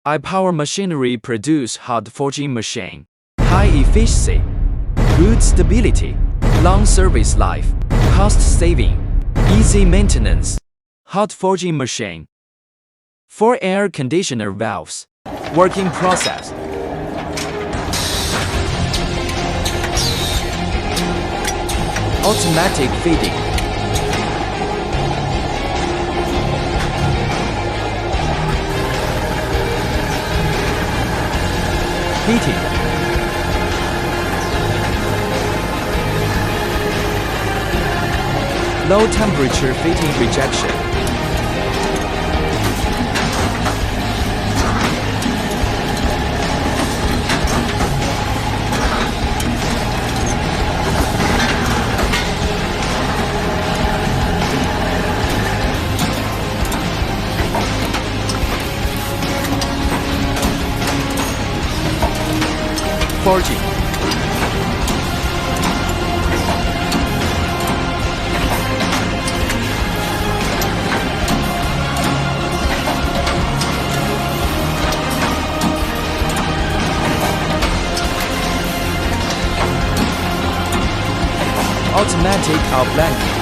Ipower machinery produce hot forging machine. High efficiency, good stability, long service life, cost saving, easy maintenance. Hot forging machine. 4 air conditioner valves. Working process. Automatic feeding. Heating. Low temperature fitting rejection. Forging. Automatic outblanking.